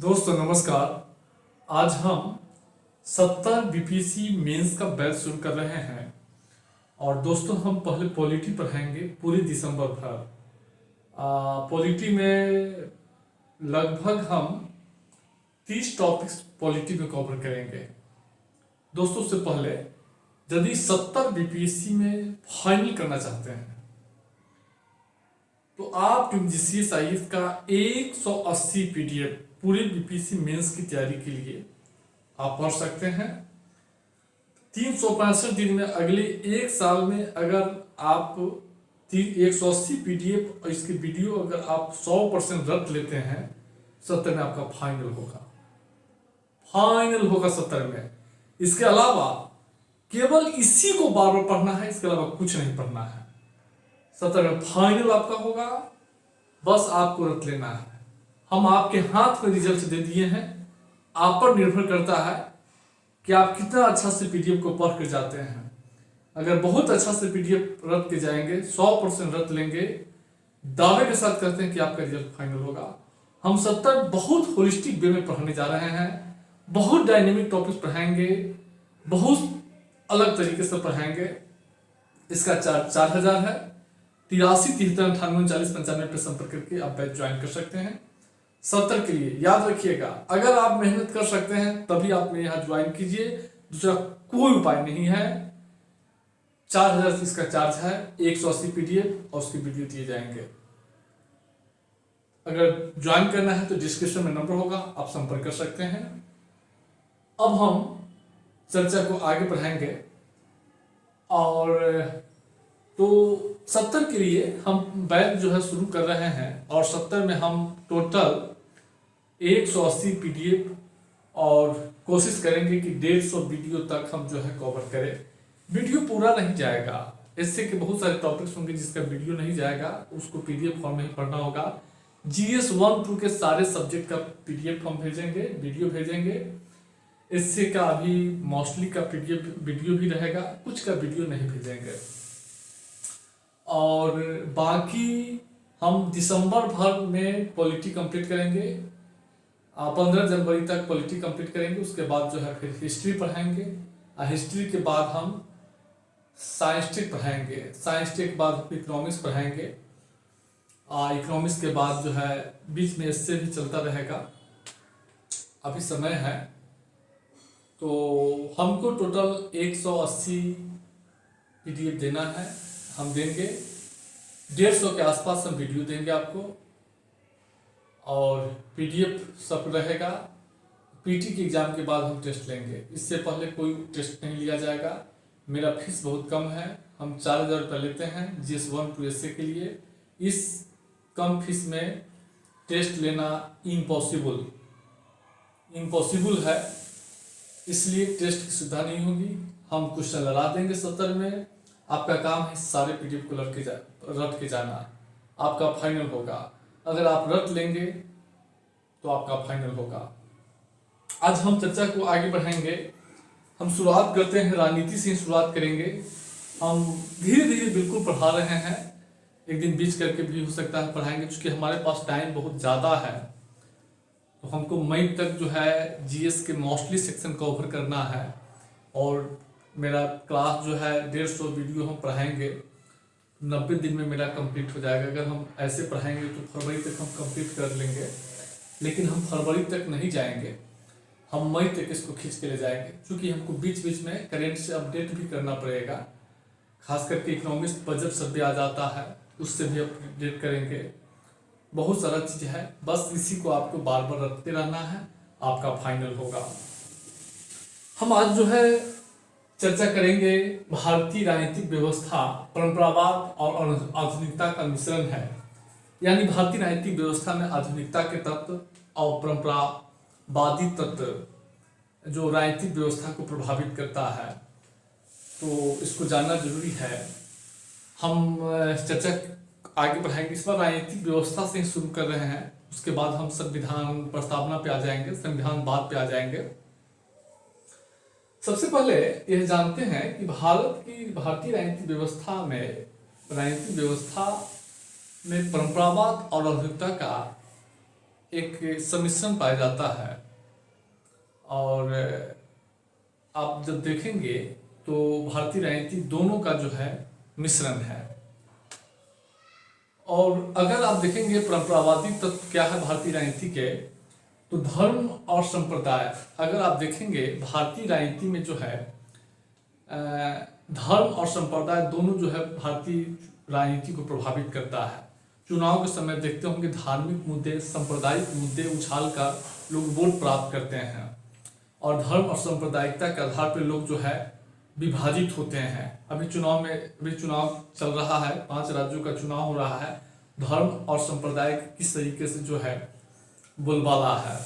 दोस्तों नमस्कार। आज हम 70 बीपीएससी मेंस का बैच शुरू कर रहे हैं और दोस्तों हम पहले पॉलिटी पढ़ाएंगे पूरे दिसंबर भर। पॉलिटी में लगभग हम 30 टॉपिक्स पॉलिटी में कवर करेंगे। दोस्तों उससे पहले यदि 70 बीपीएससी में फाइनल करना चाहते हैं तो आप यूजीसी आईएएस का 180 पीडीएफ पूरे बीपीएससी मेंस की तैयारी के लिए आप पढ़ सकते हैं। 365 दिन में अगले एक साल में अगर आप 180 पीडीएफ और इसके वीडियो अगर आप 100% रट लेते हैं 70 में आपका फाइनल होगा 70 में। इसके अलावा केवल इसी को बार बार पढ़ना है, इसके अलावा कुछ नहीं पढ़ना है। 70 में फाइनल आपका होगा, बस आपको रट लेना है। हम आपके हाथ में रिजल्ट दे दिए हैं, आप पर निर्भर करता है कि आप कितना अच्छा से पीडीएफ को पढ़ कर जाते हैं। अगर बहुत अच्छा से पीडीएफ रट के जाएंगे, 100% रट लेंगे, दावे के साथ कहते हैं कि आपका रिजल्ट फाइनल होगा। हम 70 बहुत होलिस्टिक वे में पढ़ने जा रहे हैं, बहुत डायनेमिक टॉपिक्स पढ़ाएंगे, बहुत अलग तरीके से पढ़ाएंगे। इसका चार्ज 4000 है। 83 73 98 40 95 पर संपर्क करके आप बैच ज्वाइन कर सकते हैं। 70 के लिए याद रखिएगा, अगर आप मेहनत कर सकते हैं तभी आप मेरे यहाँ ज्वाइन कीजिए, दूसरा कोई उपाय नहीं है। 4000 इसका चार्ज है, 180 पीडीएफ और उसके वीडियो दिए जाएंगे। अगर ज्वाइन करना है तो डिस्क्रिप्शन में नंबर होगा, आप संपर्क कर सकते हैं। अब हम चर्चा को आगे बढ़ाएंगे और तो 70 के लिए हम बैच जो है शुरू कर रहे हैं और 70 में हम टोटल 180 पीडीएफ और कोशिश करेंगे कि 150 वीडियो तक हम जो है कवर करें। वीडियो पूरा नहीं जाएगा, इससे कि बहुत सारे टॉपिक्स होंगे जिसका वीडियो नहीं जाएगा, उसको पीडीएफ फॉर्म में ही पढ़ना होगा। जीएस 1-2 के सारे सब्जेक्ट का पीडीएफ हम भेजेंगे, वीडियो भेजेंगे। इससे का अभी मोस्टली का पीडीएफ वीडियो भी रहेगा, कुछ का वीडियो नहीं भेजेंगे। और बाकी हम दिसंबर भर में पॉलिटी कंप्लीट करेंगे। 15 जनवरी तक पॉलिटी कंप्लीट करेंगे। उसके बाद जो है फिर हिस्ट्री पढ़ाएंगे। हिस्ट्री के बाद हम साइंस टेक पढ़ाएंगे। साइंस टेक के बाद इकोनॉमिक्स पढ़ाएंगे। इकोनॉमिक्स के बाद जो है बीच में इससे भी चलता रहेगा, अभी समय है। तो हमको टोटल 180 पीडीएफ देना है, हम देंगे। 150 के आसपास हम वीडियो देंगे आपको और पीडीएफ सब रहेगा। पीटी के एग्जाम के बाद हम टेस्ट लेंगे, इससे पहले कोई टेस्ट नहीं लिया जाएगा। मेरा फीस बहुत कम है, हम 4000 रुपये लेते हैं जीएस 1 टू एसए के लिए। इस कम फीस में टेस्ट लेना इम्पॉसिबल है, इसलिए टेस्ट की सुविधा नहीं होगी। हम क्वेश्चन लगा देंगे 70 में। आपका काम है सारे पीडीएफ को रट के जाना, आपका फाइनल होगा। अगर आप रट लेंगे तो आपका फाइनल होगा। आज हम चर्चा को आगे बढ़ाएंगे। हम शुरुआत करते हैं, राजनीति से शुरुआत करेंगे। हम धीरे धीरे बिल्कुल पढ़ा रहे हैं, एक दिन बीच करके भी हो सकता है पढ़ाएंगे, क्योंकि हमारे पास टाइम बहुत ज़्यादा है। तो हमको मई तक जो है जीएस के मोस्टली सेक्शन कवर करना है और मेरा क्लास जो है 150 वीडियो हम पढ़ाएंगे। 90 दिन में मेरा कंप्लीट हो जाएगा। अगर हम ऐसे पढ़ाएंगे तो फरवरी तक हम कंप्लीट कर लेंगे, लेकिन हम फरवरी तक नहीं जाएंगे, हम मई तक इसको खींच के ले जाएंगे, क्योंकि हमको बीच बीच में करेंट से अपडेट भी करना पड़ेगा। खास करके इकोनॉमिक्स बजट सर्वे आ जाता है, उससे भी अपडेट करेंगे। बहुत सारा चीज़ है, बस इसी को आपको बार बार रखते रहना है, आपका फाइनल होगा। हम आज जो है चर्चा करेंगे भारतीय राजनीतिक व्यवस्था परंपरावाद और आधुनिकता का मिश्रण है। यानी भारतीय राजनीतिक व्यवस्था में आधुनिकता के तत्व और परंपरावादी तत्व जो राजनीतिक व्यवस्था को प्रभावित करता है, तो इसको जानना जरूरी है। हम चर्चा आगे बढ़ाएंगे। इस बार राजनीतिक व्यवस्था से शुरू कर रहे हैं, उसके बाद हम संविधान प्रस्तावना पे आ जाएंगे, संविधानवाद पे आ जाएंगे। सबसे पहले यह जानते हैं कि भारतीय राजनीतिक व्यवस्था में परंपरावाद और आधुनिकता का एक सम्मिश्रण पाया जाता है। और आप जब देखेंगे तो भारतीय राजनीति दोनों का जो है मिश्रण है। और अगर आप देखेंगे परंपरावादी तत्व क्या है भारतीय राजनीति के, तो धर्म और संप्रदाय। अगर आप देखेंगे भारतीय राजनीति में जो है धर्म और संप्रदाय दोनों जो है भारतीय राजनीति को प्रभावित करता है। चुनाव के समय देखते होंगे धार्मिक मुद्दे, सांप्रदायिक मुद्दे उछाल कर लोग वोट प्राप्त करते हैं, और धर्म और सांप्रदायिकता के आधार पर लोग जो है विभाजित होते हैं। अभी चुनाव चल रहा है, 5 राज्यों का चुनाव हो रहा है। धर्म और संप्रदाय किस तरीके से जो है बोलबाला है।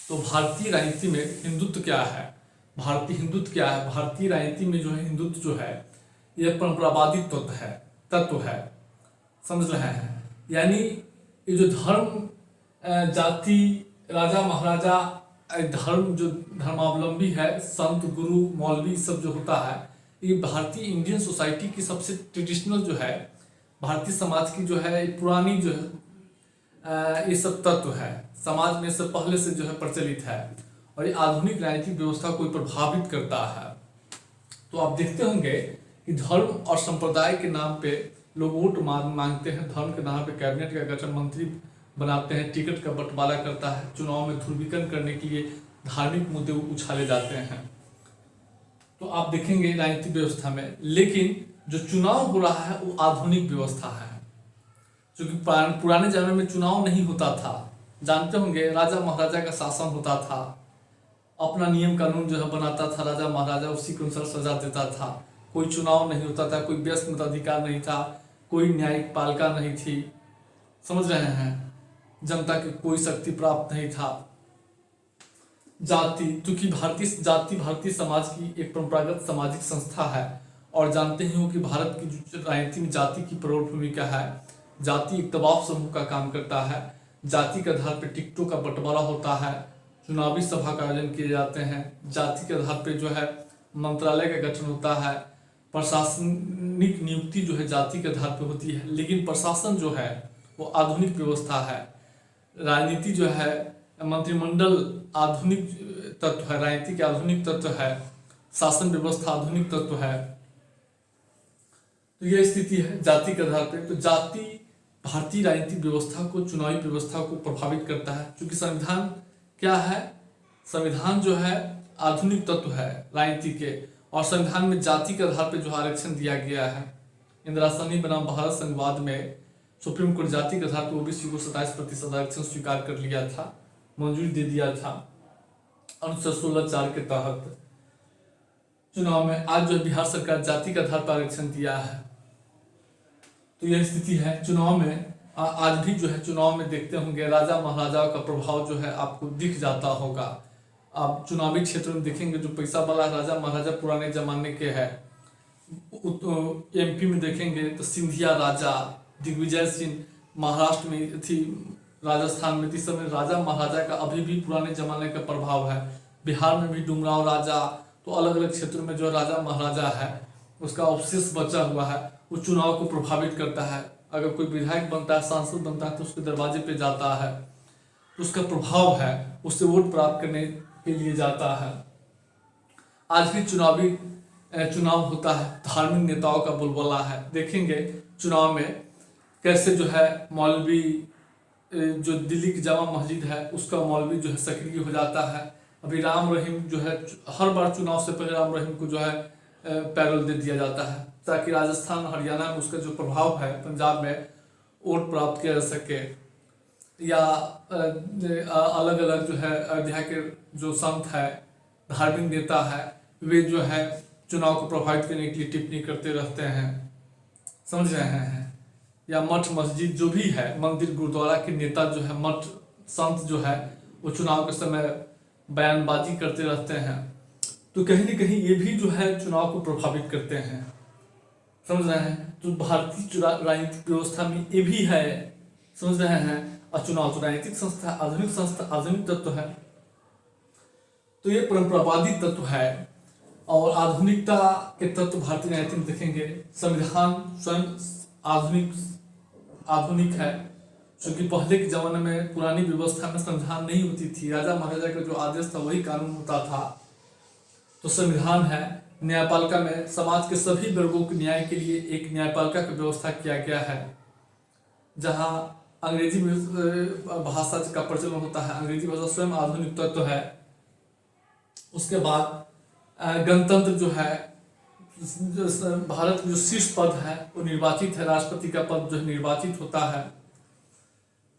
तो भारतीय राजनीति में हिंदुत्व क्या है, भारतीय हिंदुत्व क्या है? भारतीय राजनीति में जो है हिंदुत्व जो है यह परंपरावादी तत्व है, समझ रहे हैं। यानी ये जो धर्म, जाति, राजा महाराजा, धर्म जो धर्मावलंबी है, संत गुरु मौलवी सब जो होता है, ये भारतीय इंडियन सोसाइटी की सबसे ट्रेडिशनल जो है, भारतीय समाज की जो है पुरानी जो है ये सब तत्व है, समाज में से पहले से जो है प्रचलित है, और ये आधुनिक राजनीतिक व्यवस्था को प्रभावित करता है। तो आप देखते होंगे कि धर्म और संप्रदाय के नाम पे लोग वोट मांगते हैं, धर्म के नाम पे कैबिनेट का गठन, मंत्री बनाते हैं, टिकट का बंटवारा करता है, चुनाव में ध्रुवीकरण करने के लिए धार्मिक मुद्दे उछाले जाते हैं। तो आप देखेंगे राजनीतिक व्यवस्था में, लेकिन जो चुनाव हो रहा है वो आधुनिक व्यवस्था है। क्योंकि पुराने जमाने में चुनाव नहीं होता था, जानते होंगे राजा महाराजा का शासन होता था, अपना नियम कानून जो है बनाता था राजा महाराजा, उसी के अनुसार सजा देता था। कोई चुनाव नहीं होता था, कोई व्यस्त मताधिकार नहीं था, कोई न्यायिक पालिका नहीं थी, समझ रहे हैं, जनता की कोई शक्ति प्राप्त नहीं था। जाति, क्योंकि भारतीय समाज की एक परंपरागत सामाजिक संस्था है, और जानते ही हो कि भारत की राजनीति में जाति की प्रबल भूमिका है। जाति एक दबाव समूह का काम करता है, जाति के आधार पर टिकटों का बंटवारा होता है, चुनावी सभा का आयोजन किए जाते हैं, जाति के आधार पर जो है मंत्रालय का गठन होता है, प्रशासनिक नियुक्ति जो है जाति के आधार पर होती है। लेकिन प्रशासन जो है वो आधुनिक व्यवस्था है, राजनीति जो है मंत्रिमंडल आधुनिक तत्व है, राजनीति के आधुनिक तत्व है, शासन व्यवस्था आधुनिक तत्व है। तो यह स्थिति है जाति के आधार पर। तो जाति भारतीय राजनीतिक व्यवस्था को, चुनावी व्यवस्था को प्रभावित करता है। क्योंकि संविधान क्या है, संविधान जो है आधुनिक तत्व है राजनीति के, और संविधान में जाति के आधार पर जो आरक्षण दिया गया है। इंदिरा गांधी बनाम भारत संघवाद में सुप्रीम कोर्ट जाति के आधार पर ओबीसी को 27% आरक्षण स्वीकार कर लिया था, मंजूरी दे दिया था अनुच्छेद 16(4) के तहत चुनाव में। आज जो बिहार सरकार जाति के आधार पर आरक्षण दिया है। तो यह स्थिति है चुनाव में। आज भी जो है चुनाव में देखते होंगे राजा महाराजाओं का प्रभाव जो है आपको दिख जाता होगा। आप चुनावी क्षेत्र में देखेंगे जो पैसा वाला राजा महाराजा पुराने जमाने के हैं। एमपी में देखेंगे तो सिंधिया राजा, दिग्विजय सिंह, महाराष्ट्र में थी, राजस्थान में इस समय राजा महाराजा का अभी भी पुराने जमाने का प्रभाव है। बिहार में भी डुमराव राजा, तो अलग अलग क्षेत्रों में जो राजा महाराजा है उसका अवशेष बचा हुआ है, वो चुनाव को प्रभावित करता है। अगर कोई विधायक बनता है, सांसद बनता है, तो उसके दरवाजे पे जाता है, तो उसका प्रभाव है, उससे वोट प्राप्त करने के लिए जाता है। आज भी चुनाव होता है, धार्मिक नेताओं का बोलबाला है। देखेंगे चुनाव में कैसे जो है मौलवी, जो दिल्ली की जामा मस्जिद है उसका मौलवी जो है सक्रिय हो जाता है। अभी राम रहीम जो है, हर बार चुनाव से पहले राम रहीम को जो है पैरोल दे दिया जाता है, ताकि राजस्थान हरियाणा में उसका जो प्रभाव है, पंजाब में वोट प्राप्त किया जा सके। या अलग अलग जो है अयोध्या के जो संत है, धार्मिक नेता है, वे जो है चुनाव को प्रभावित करने के लिए टिप्पणी करते रहते हैं, समझ रहे हैं। या मठ मस्जिद जो भी है, मंदिर गुरुद्वारा के नेता जो है, मठ संत जो है, वो चुनाव के समय बयानबाजी करते रहते हैं। तो कहीं ना कहीं ये भी जो है चुनाव को प्रभावित करते हैं, समझ रहे हैं। तो भारतीय राजनीतिक व्यवस्था में ये भी है, समझ रहे हैं। और चुनाव तो राजनीतिक संस्था, आधुनिक तत्व है। तो ये परंपरावादी तत्व है। और आधुनिकता के तत्व भारतीय राजनीति में देखेंगे, संविधान स्वयं आधुनिक है, क्योंकि पहले के जमाने में पुरानी व्यवस्था में संविधान नहीं होती थी, राजा महाराजा का जो आदेश था वही कानून होता था। तो संविधान है, न्यायपालिका में समाज के सभी वर्गों के न्याय के लिए एक न्यायपालिका की व्यवस्था किया गया है, जहाँ अंग्रेजी भाषा का प्रचलन होता है। अंग्रेजी भाषा स्वयं आधुनिक तत्व है। उसके बाद गणतंत्र जो है, भारत में जो शीर्ष पद है वो निर्वाचित है, राष्ट्रपति का पद जो है निर्वाचित होता है।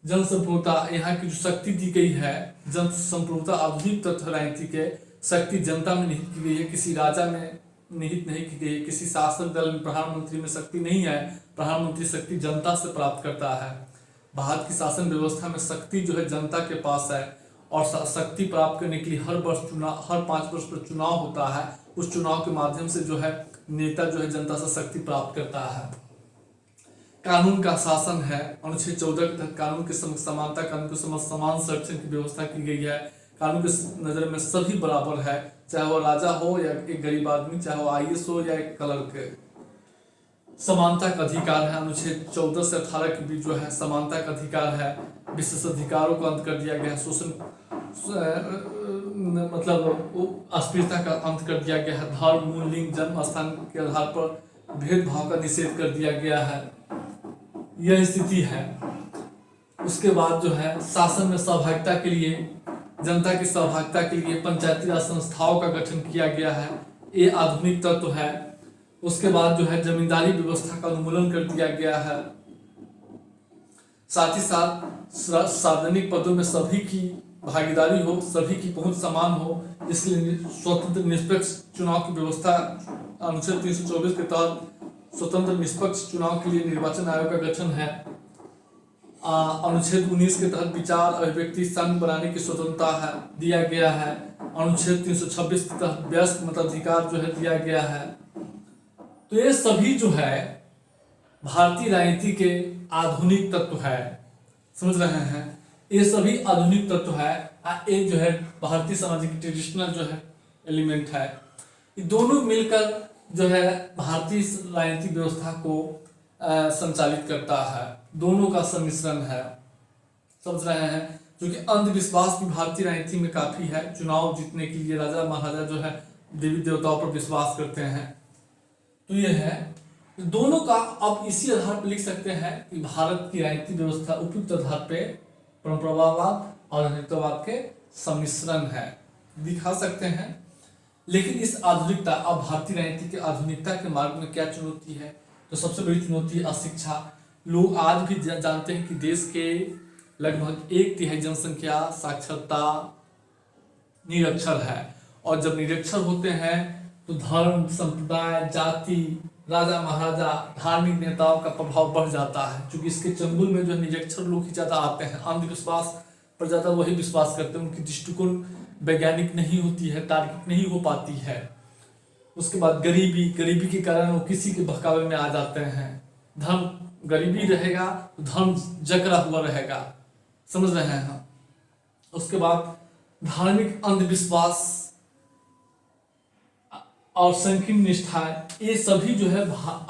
जन संप्रभुता, यहाँ की जो शक्ति दी गई है, जन संप्रभुता आधुनिक तत्व राजनीति के, शक्ति जनता में निहित की गई है, किसी राजा में निहित नहीं की गई है, किसी शासक दल में, प्रधानमंत्री में शक्ति नहीं है। प्रधानमंत्री शक्ति जनता से प्राप्त करता है। भारत की शासन व्यवस्था में शक्ति जो है जनता के पास है, और शक्ति प्राप्त करने के लिए हर 5 वर्ष पर चुनाव होता है। उस चुनाव के माध्यम से जो है नेता जो है जनता से शक्ति प्राप्त करता है। कानून का शासन है, अनुच्छेद 14 के तहत कानून के समक्ष समानता, कानून के समक्ष समान संरक्षण की व्यवस्था की गई है। कानून की नजर में सभी बराबर है, चाहे वो राजा हो या एक गरीब आदमी, चाहे वो IAS हो या एक क्लर्क। समानता का अधिकार है, अनुच्छेद 14 से 18 के बीच जो है समानता का अधिकार है। विशेष अधिकारों को अंत कर दिया गया है। शोषण मतलब अस्पृश्यता का अंत कर दिया गया है। धर्म, मूल, लिंग, जन्म स्थान के आधार पर भेदभाव का निषेध कर दिया गया है। यह स्थिति है। उसके बाद जो है शासन में सहभागिता के लिए, जनता की सहभागिता के लिए पंचायती राज संस्थाओं का गठन किया गया है। ये आधुनिक तत्व है। उसके बाद जो है जमींदारी व्यवस्था का उन्मूलन कर दिया गया है। साथ ही साथ सार्वजनिक पदों में सभी की भागीदारी हो, सभी की पहुंच समान हो, इसलिए स्वतंत्र निष्पक्ष चुनाव की व्यवस्था अनुच्छेद 324 के तहत स्वतंत्र निष्पक्ष चुनाव के लिए निर्वाचन आयोग का गठन है। अनुच्छेद 19 के तहत विचार, अभिव्यक्ति, संघ बनाने की स्वतंत्रता है दिया गया है। अनुच्छेद 326 के तहत वयस्क मताधिकार जो है दिया गया है। तो ये सभी जो है भारतीय राजनीति के आधुनिक तत्व है, समझ रहे हैं। ये सभी आधुनिक तत्व है। एक जो है भारतीय समाज की ट्रेडिशनल जो है एलिमेंट है। ये दोनों मिलकर जो है भारतीय राजनीतिक व्यवस्था को संचालित करता है। दोनों का सम्मिश्रण है, समझ रहे हैं। क्योंकि अंधविश्वास भी भारतीय राजनीति में काफी है। चुनाव जीतने के लिए राजा महाराजा जो है देवी देवताओं पर विश्वास करते हैं। तो ये है दोनों का। अब इसी आधार पर लिख सकते हैं कि भारत की राजनीतिक व्यवस्था उपयुक्त आधार पे परंपरावाद और आधुनिकतावाद के सम्मिश्रण है, दिखा सकते हैं। लेकिन इस आधुनिकता, अब भारतीय राजनीति के आधुनिकता के मार्ग में क्या चुनौती है? तो सबसे बड़ी चुनौती है अशिक्षा। लोग आज भी जानते हैं कि देश के लगभग 1/3 जनसंख्या साक्षरता निरक्षर है। और जब निरक्षर होते हैं तो धर्म, संप्रदाय, जाति, राजा महाराजा, धार्मिक नेताओं का प्रभाव बढ़ जाता है। क्योंकि इसके चंगुल में जो निरक्षर लोग ही ज्यादा आते हैं। अंधविश्वास पर ज्यादा वही विश्वास करते हैं। उनकी दृष्टिकोण वैज्ञानिक नहीं होती है, तार्किक नहीं हो पाती है। उसके बाद गरीबी के कारण वो किसी के बहकावे में आ जाते हैं। धर्म, गरीबी रहेगा तो धर्म जकड़ा हुआ रहेगा, समझ रहे हैं हम। उसके बाद धार्मिक अंधविश्वास और संकीर्ण निष्ठाएं, ये सभी जो है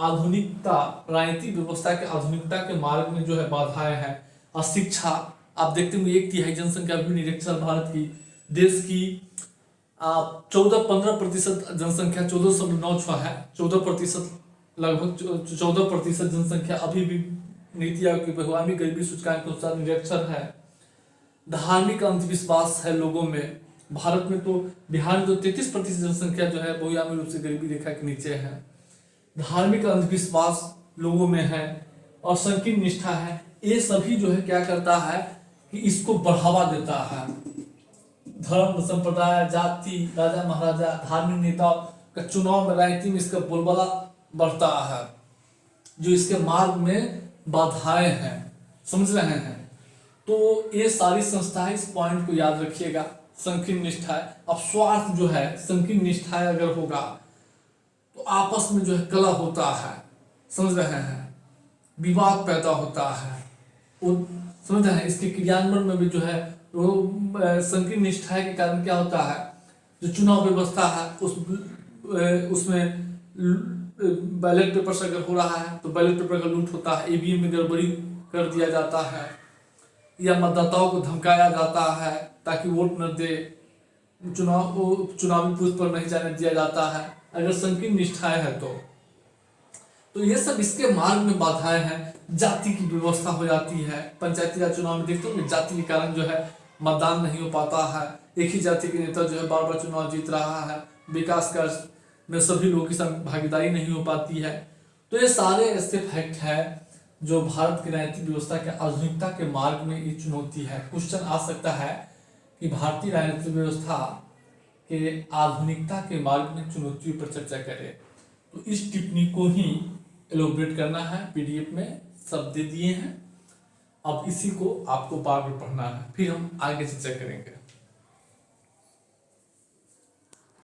आधुनिकता, राजनीतिक व्यवस्था के आधुनिकता के मार्ग में जो है बाधाएं हैं। अशिक्षा, आप देखते होंगे 1/3 जनसंख्या भी निरक्षर भारत की। देश की 14-15% जनसंख्या 14.96 है। 14%, लगभग 14% जनसंख्या अभी भी नीति आयोग की बहुआयामी गरीबी सूचकांक के अनुसार निरक्षर है। धार्मिक अंधविश्वास है लोगों में। भारत में तो बिहार में तो 33% जनसंख्या जो है बहुआयामी रूप से गरीबी रेखा के नीचे है। धार्मिक अंधविश्वास लोगों में है और संकीर्ण निष्ठा है। ये सभी जो है क्या करता है कि इसको बढ़ावा देता है। धर्म, संप्रदाय, जाति, राजा महाराजा, धार्मिक नेताओं का चुनाव में, राजनीति में इसका बोलबाला बढ़ता है, जो इसके मार्ग में बाधाएं हैं, समझ रहे हैं। तो ये सारी संस्थाएं इस पॉइंट को याद रखिएगा। संकीर्ण निष्ठा है। अब स्वार्थ जो है, संकीर्ण निष्ठा अगर होगा तो आपस में जो है कलह होता है, समझ रहे हैं, विवाद पैदा होता है। वो समझ रहे हैं। इसके क्रियान्वयन में भी जो है वो संकीर्ण निष्ठा के कारण क्या होता है, जो चुनाव व्यवस्था है उसमें बैलेट पेपर से अगर हो रहा है तो बैलेट पेपर का लूट होता है, EVM में गड़बड़ी कर दिया जाता है। या मतदाताओं को धमकाया जाता है ताकि वोट न दे, चुनावी बूथ पर नहीं जाने दिया जाता है, अगर संकीर्ण निष्ठाएं है तो ये सब इसके मार्ग में बाधाएं हैं। जाति की व्यवस्था हो जाती है, पंचायती राज चुनाव में देखते हो जाति के कारण जो है मतदान नहीं हो पाता है, एक ही जाति के नेता जो है बार बार चुनाव जीत रहा है, विकास कार्य में सभी लोगों की भागीदारी नहीं हो पाती है। तो ये सारे ऐसे फैक्ट है जो भारत की राजनीतिक व्यवस्था के आधुनिकता के मार्ग में ये चुनौती है। क्वेश्चन आ सकता है कि भारतीय राजनीतिक व्यवस्था के आधुनिकता के मार्ग में चुनौतियों पर चर्चा करें, तो इस टिप्पणी को ही एलोबरेट करना है। पीडीएफ में सब दे दिए हैं, अब इसी को आपको बार बार पढ़ना है, फिर हम आगे चर्चा करेंगे।